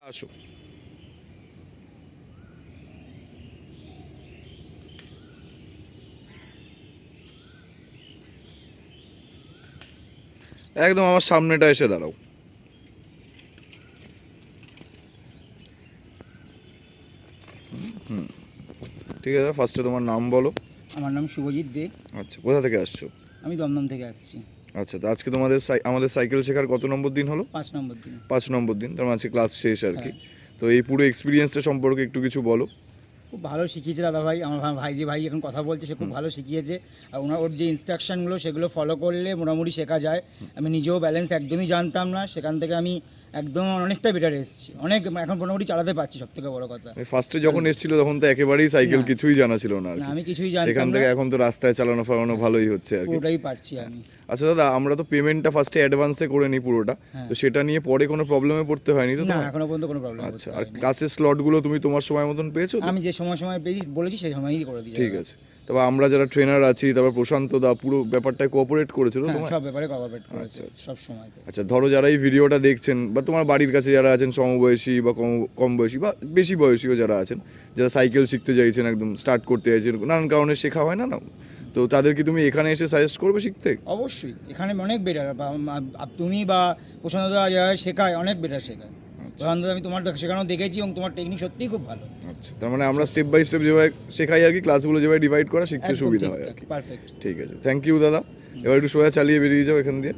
আসো। একদম আমার সামনেটা এসে দাঁড়াও। ঠিক আছে, ফার্স্টে তোমার নাম বলো। আমার নাম শুভজিৎ দে। আচ্ছা, কোথা থেকে আসছো? আমি দমদম থেকে আসছি। আচ্ছা, তো আজকে তোমাদের আমাদের সাইকেল শেখার কত নম্বর দিন হলো? 5 নম্বর দিন। 5 নম্বর দিন, তার মানে আজকে ক্লাস শেষ আর কি। হ্যাঁ, তো এই পুরো এক্সপিরিয়েন্সটা সম্পর্কে একটু কিছু বলো। খুব ভালো শিখিয়েছে দাদা ভাই। আমার ভাই যে ভাই এখন কথা বলছে সে খুব ভালো শিখিয়েছে। আর ওর যে ইনস্ট্রাকশনগুলো সেগুলো ফলো করলে মোটামুটি শেখা যায়। আমি নিজেও ব্যালেন্স একদমই জানতাম না, সেখান থেকে আমি একদম অনেকটা বেটার এসেছি, অনেক এখন মোটামুটি চালাতে পারছি, সব থেকে বড় কথা। ফার্স্টে যখন এসেছিল তখন তো একেবারেই সাইকেল না। কিছুই জানা ছিল না আর না, কি। আমি কিছুই জানতাম সেখান না। থেকে এখন তো রাস্তায় চালানো ফালানো ভালোই হচ্ছে আর কি। পুরোটাই পারছি আমি। আচ্ছা দাদা, আমরা তো পেমেন্টটা ফার্স্টে অ্যাডভান্সে করে নিই পুরোটা, হ্যাঁ। তো সেটা নিয়ে পরে কোনো প্রবলেমে পড়তে হয়নি তো না, তোমার? এখনো পর্যন্ত কোনো প্রবলেম আচ্ছা, হচ্ছে আর ক্লাসের স্লটগুলো তুমি তোমার সময় মতন পেয়েছো তো? আমি যে সময় বলেছি সেই সময়ই করে দিই। ঠিক আছে। তবে আমরা যারা ট্রেনার আছি, তারপর প্রশান্ত দা পুরো ব্যাপারটায় কোঅপারেট করেছিল হ্যাঁ, তোমার? সব ব্যাপারে কোঅপারেট করেছে আচ্ছা, আচ্ছা। সব সময়। আচ্ছা, ধরো যারা এই ভিডিওটা দেখছেন বা তোমার বাড়ির কাছে যারা আছেন সমবয়সী বা কম বয়সী বা বেশি বয়সীও যারা আছেন, যারা সাইকেল শিখতে চাইছেন, একদম স্টার্ট করতে চাইছেন, নানান কারণে শেখা হয় না, তো তাদের কি তুমি এখানে এসে সাজেস্ট করবে শিখতে? অবশ্যই এখানে অনেক বেটার। তুমি বা প্রশান্তদা যারা শেখায় অনেক বেটার শেখায়। প্রশান্তদা আমি তোমার শেখানো দেখেছি এবং তোমার টেকনিক সত্যিই খুব ভালো। আচ্ছা, তার মানে আমরা স্টেপ বাই স্টেপ যেভাবে শেখাই আর কি, ক্লাসগুলো যেভাবে ডিভাইড করা, শিখতে একদম সুবিধা হয় আর ঠিকঠাক, কি। পারফেক্ট। ঠিক আছে, থ্যাংক ইউ দাদা। এবার একটু সোজা চালিয়ে বেরিয়ে যাও এখান দিয়ে।